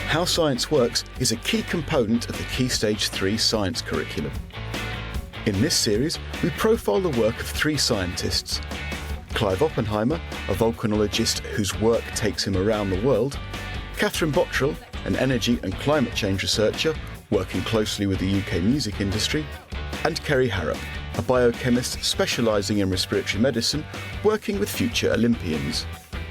How science works is a key component of the Key Stage 3 science curriculum. In this series, we profile the work of 3 scientists: Clive Oppenheimer, a volcanologist whose work takes him around the world; Catherine Bottrill, an energy and climate change researcher working closely with the UK music industry; and Kerry Harrop, a biochemist specialising in respiratory medicine working with future Olympians.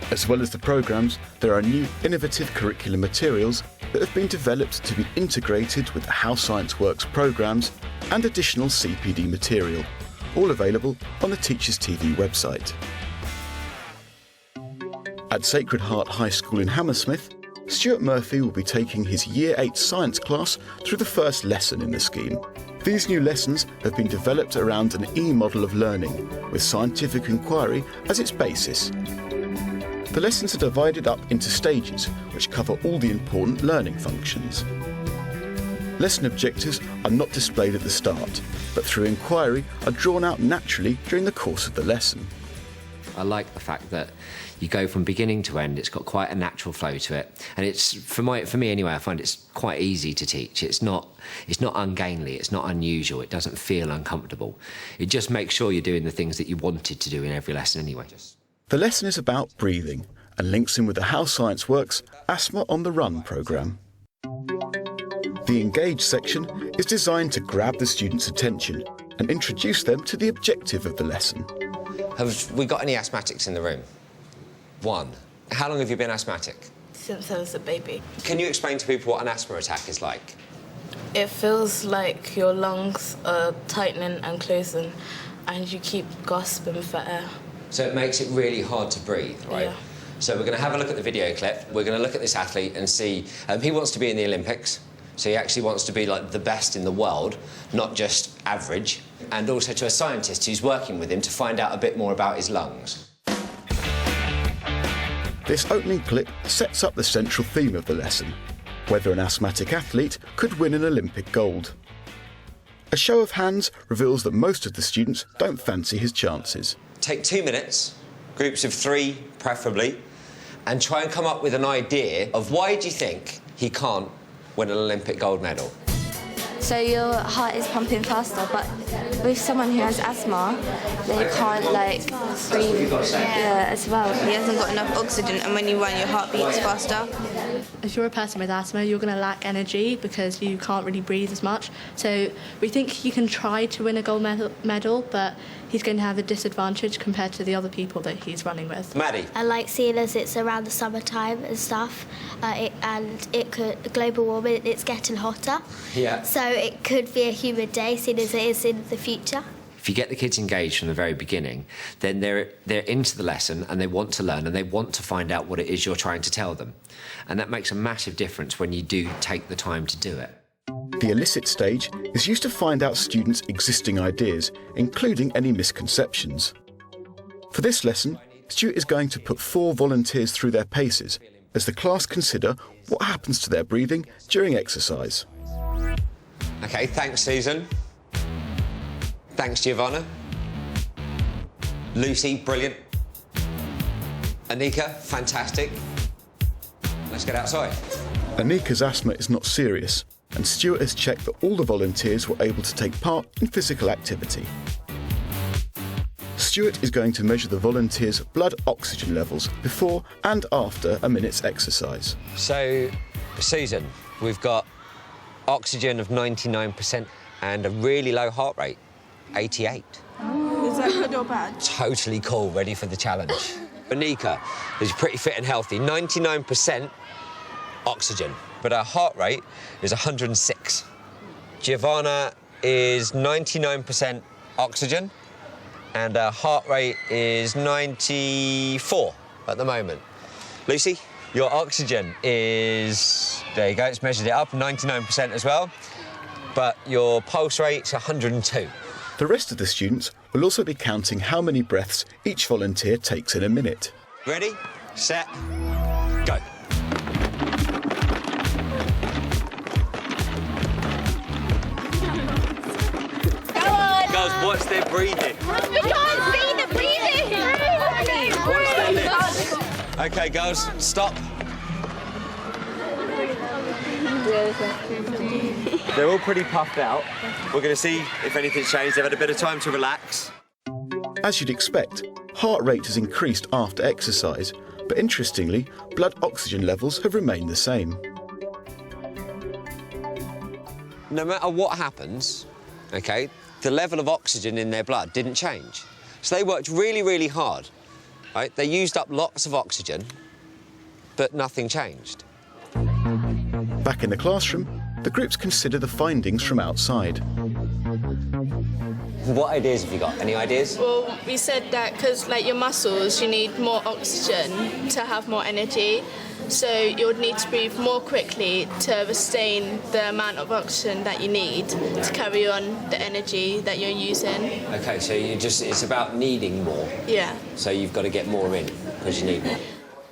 As well as the programmes, there are new innovative curriculum materials that have been developed to be integrated with the How Science Works programmes and additional CPD material, all available on the Teachers TV website. At Sacred Heart High School in Hammersmith, Stuart Murphy will be taking his Year 8 science class through the first lesson in the scheme. These new lessons have been developed around an E-model of learning, with scientific inquiry as its basis. The lessons are divided up into stages, which cover all the important learning functions. Lesson objectives are not displayed at the start, but through inquiry are drawn out naturally during the course of the lesson. I like the fact that you go from beginning to end. It's got quite a natural flow to it, and it's for me anyway. I find it's quite easy to teach. It's not ungainly. It's not unusual. It doesn't feel uncomfortable. It just makes sure you're doing the things that you wanted to do in every lesson anyway. The lesson is about breathing and links in with the How Science Works Asthma on the Run programme. The Engage section is designed to grab the students' attention and introduce them to the objective of the lesson. Have we got any asthmatics in the room? One. How long have you been asthmatic? Since I was a baby. Can you explain to people what an asthma attack is like? It feels like your lungs are tightening and closing and you keep gasping for air. So it makes it really hard to breathe, right? Yeah. So we're going to have a look at the video clip. We're going to look at this athlete and see... he wants to be in the Olympics, so he actually wants to be, like, the best in the world, not just average, and also to a scientist who's working with him to find out a bit more about his lungs. This opening clip sets up the central theme of the lesson: whether an asthmatic athlete could win an Olympic gold. A show of hands reveals that most of the students don't fancy his chances. Take 2 minutes, groups of 3 preferably, and try and come up with an idea of why do you think he can't win an Olympic gold medal. So your heart is pumping faster, but with someone who has asthma, they can't, breathe as well. He hasn't got enough oxygen, and when you run, your heart beats faster. If you're a person with asthma, you're going to lack energy because you can't really breathe as much. So we think he can try to win a gold medal, but he's going to have a disadvantage compared to the other people that he's running with. Maddie? I like seeing as it's around the summertime and stuff, global warming, it's getting hotter. Yeah. So it could be a humid day, seeing as it is in the future. If you get the kids engaged from the very beginning, then they're into the lesson and they want to learn and they want to find out what it is you're trying to tell them. And that makes a massive difference when you do take the time to do it. The elicit stage is used to find out students' existing ideas, including any misconceptions. For this lesson, Stuart is going to put 4 volunteers through their paces as the class consider what happens to their breathing during exercise. OK, thanks, Susan. Thanks, Giovanna. Lucy, brilliant. Anika, fantastic. Let's get outside. Anika's asthma is not serious, and Stuart has checked that all the volunteers were able to take part in physical activity. Stuart is going to measure the volunteers' blood oxygen levels before and after a minute's exercise. So, Susan, we've got oxygen of 99% and a really low heart rate, 88. Is that good or bad? Totally cool, ready for the challenge. Anika is pretty fit and healthy, 99% oxygen, but her heart rate is 106. Giovanna is 99% oxygen, and her heart rate is 94 at the moment. Lucy, your oxygen is... There you go, it's measured it up, 99% as well, but your pulse rate's 102. The rest of the students will also be counting how many breaths each volunteer takes in a minute. Ready, set, go. Girls, watch their breathing. We can't see the breathing! Watch their lips. OK, girls, stop. They're all pretty puffed out. We're going to see if anything's changed. They've had a bit of time to relax. As you'd expect, heart rate has increased after exercise, but interestingly, blood oxygen levels have remained the same. No matter what happens, OK, the level of oxygen in their blood didn't change. So they worked really, really hard, right? They used up lots of oxygen, but nothing changed. Back in the classroom, the groups consider the findings from outside. What ideas have you got? Any ideas? Well, we said that because, like, your muscles, you need more oxygen to have more energy. So you would need to breathe more quickly to sustain the amount of oxygen that you need to carry on the energy that you're using. OK, so it's about needing more. Yeah. So you've got to get more in because you need more.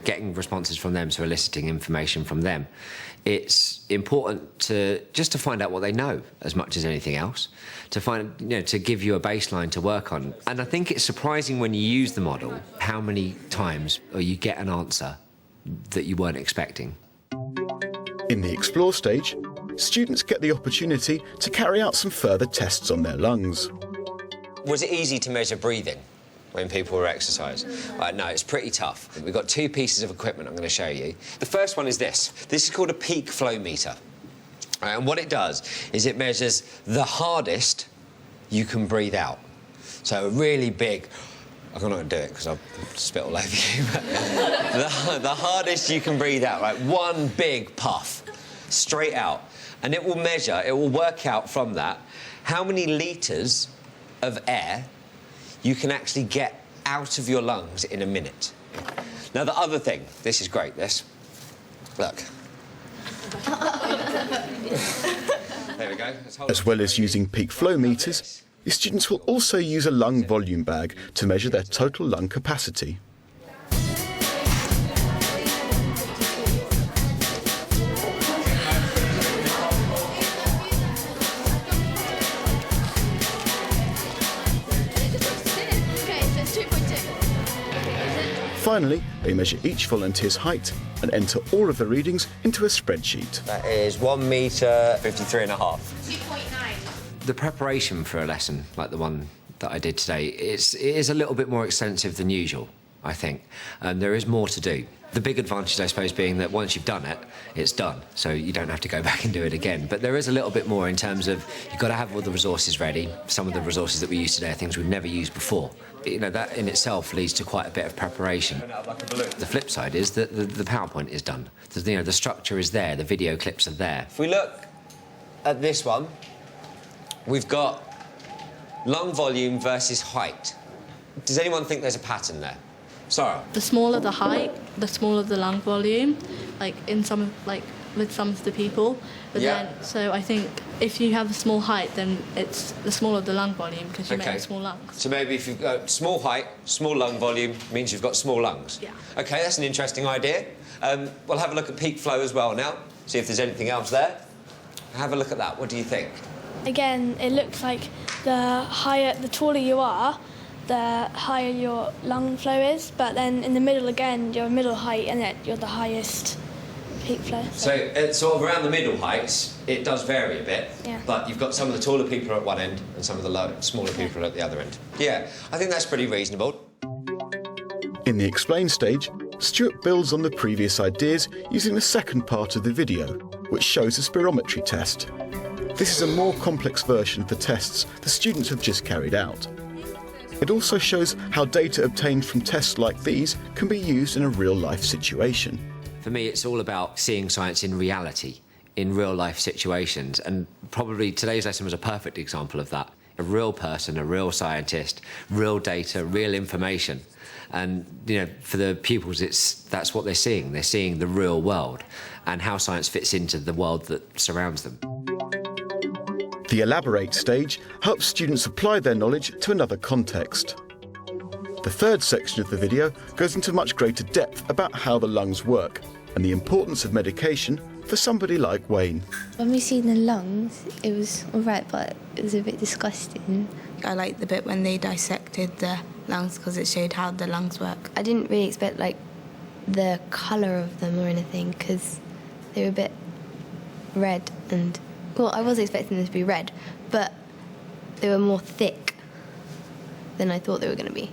Getting responses from them, so eliciting information from them. It's important to find out what they know as much as anything else, to give you a baseline to work on. And I think it's surprising when you use the model how many times you get an answer that you weren't expecting. In the Explore stage, students get the opportunity to carry out some further tests on their lungs. Was it easy to measure breathing when people were exercising? No, it's pretty tough. We've got two pieces of equipment I'm going to show you. The first one is this. This is called a peak flow meter. And what it does is it measures the hardest you can breathe out. So a really big... I'm not going to do it because I'll spit all over you. But the hardest you can breathe out, right? One big puff, straight out. And it will measure, it will work out from that how many litres of air you can actually get out of your lungs in a minute. Now, the other thing, this is great, this. Look. There we go. As well as using peak flow meters, the students will also use a lung volume bag to measure their total lung capacity. Finally, they measure each volunteer's height and enter all of the readings into a spreadsheet. That is 1 metre 53.5. 2.9. The preparation for a lesson like the one that I did today, it is a little bit more extensive than usual, I think. There is more to do. The big advantage, I suppose, being that once you've done it, it's done, so you don't have to go back and do it again. But there is a little bit more in terms of you've got to have all the resources ready. Some of the resources that we use today are things we've never used before. That in itself leads to quite a bit of preparation. The flip side is that the PowerPoint is done. The structure is there, the video clips are there. If we look at this one, we've got lung volume versus height. Does anyone think there's a pattern there? Sarah? The smaller the height, the smaller the lung volume, with some of the people. But then, so I think if you have a small height, then it's the smaller the lung volume because you may have small lungs. So maybe if you've got small height, small lung volume, means you've got small lungs. Yeah. OK, that's an interesting idea. We'll have a look at peak flow as well now, see if there's anything else there. Have a look at that. What do you think? Again, it looks like the taller you are, the higher your lung flow is, but then in the middle again, you're middle height and then you're the highest peak flow. So it's sort of around the middle heights, it does vary a bit, but you've got some of the taller people at one end and some of the smaller people at the other end. Yeah, I think that's pretty reasonable. In the explain stage, Stuart builds on the previous ideas using the second part of the video, which shows a spirometry test. This is a more complex version of the tests the students have just carried out. It also shows how data obtained from tests like these can be used in a real-life situation. For me, it's all about seeing science in reality, in real-life situations, and probably today's lesson was a perfect example of that. A real person, a real scientist, real data, real information. And, for the pupils, that's what they're seeing. They're seeing the real world and how science fits into the world that surrounds them. The elaborate stage helps students apply their knowledge to another context. The third section of the video goes into much greater depth about how the lungs work and the importance of medication for somebody like Wayne. When we seen the lungs, it was all right, but it was a bit disgusting. I liked the bit when they dissected the lungs because it showed how the lungs work. I didn't really expect the colour of them or anything because they were a bit red and, well, I was expecting them to be red, but they were more thick than I thought they were going to be.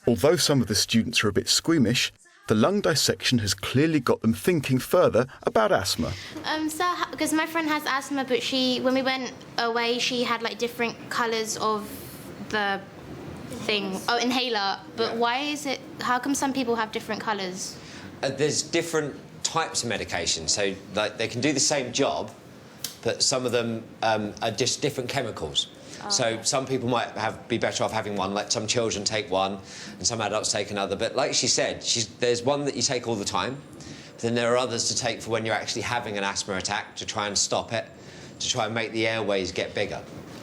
Although some of the students are a bit squeamish, the lung dissection has clearly got them thinking further about asthma. Because my friend has asthma, but when we went away, she had like different colours of the thing. Oh, inhaler. But why is it? How come some people have different colours? There's different types of medication, so like they can do the same job, but some of them are just different chemicals. So some people might be better off having one, like some children take one and some adults take another. But like she said, there's one that you take all the time, but then there are others to take for when you're actually having an asthma attack to try and stop it, to try and make the airways get bigger.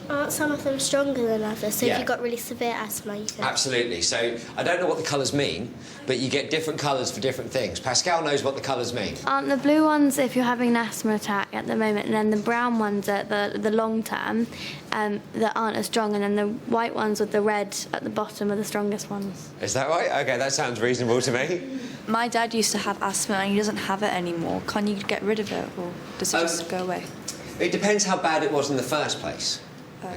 Aren't some of them stronger than others? So Yeah. if you've got really severe asthma, you can... Absolutely. So I don't know what the colours mean, but you get different colours for different things. Pascal knows what the colours mean. Aren't the blue ones if you're having an asthma attack at the moment, and then the brown ones at the long term that aren't as strong, and then the white ones with the red at the bottom are the strongest ones? Is that right? OK, that sounds reasonable to me. My dad used to have asthma and he doesn't have it anymore. Can you get rid of it, or does it just go away? It depends how bad it was in the first place.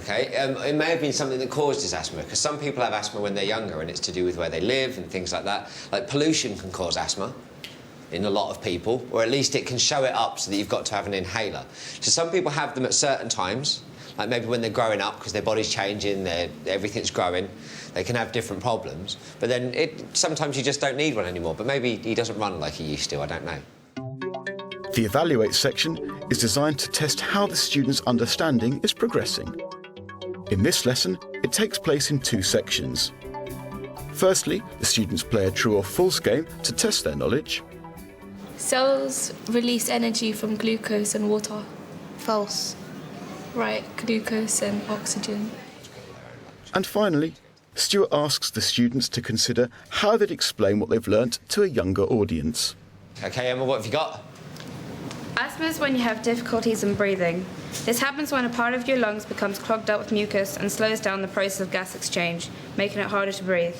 Okay, it may have been something that caused his asthma, because some people have asthma when they're younger and it's to do with where they live and things like that. Like pollution can cause asthma in a lot of people, or at least it can show it up so that you've got to have an inhaler. So some people have them at certain times, like maybe when they're growing up because their body's changing, everything's growing, they can have different problems. But then sometimes you just don't need one anymore, but maybe he doesn't run like he used to, I don't know. The Evaluate section is designed to test how the students' understanding is progressing. In this lesson, it takes place in 2 sections. Firstly, the students play a true or false game to test their knowledge. Cells release energy from glucose and water. False. Right, glucose and oxygen. And finally, Stuart asks the students to consider how they'd explain what they've learnt to a younger audience. OK, Emma, what have you got? Asthma is when you have difficulties in breathing. This happens when a part of your lungs becomes clogged up with mucus and slows down the process of gas exchange, making it harder to breathe.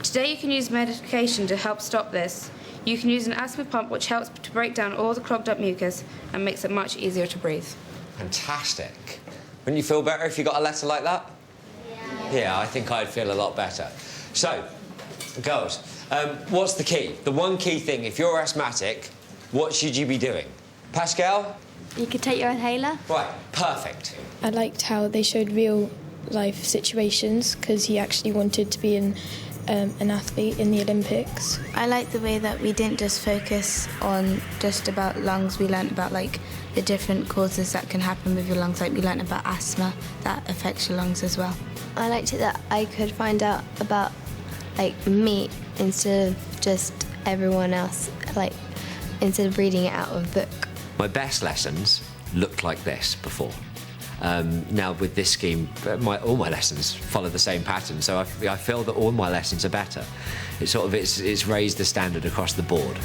Today you can use medication to help stop this. You can use an asthma pump which helps to break down all the clogged up mucus and makes it much easier to breathe. Fantastic. Wouldn't you feel better if you got a letter like that? Yeah, I think I'd feel a lot better. So, girls, what's the key? The one key thing, if you're asthmatic, what should you be doing? Pascal? You could take your inhaler. Right, perfect. I liked how they showed real life situations, because he actually wanted to be an athlete in the Olympics. I like the way that we didn't just focus on just about lungs. We learnt about like the different causes that can happen with your lungs. Like we learnt about asthma that affects your lungs as well. I liked it that I could find out about like me instead of just everyone else, like instead of reading it out of a book. My best lessons looked like this before. Now with this scheme, all my lessons follow the same pattern, so I feel that all my lessons are better. It's raised the standard across the board.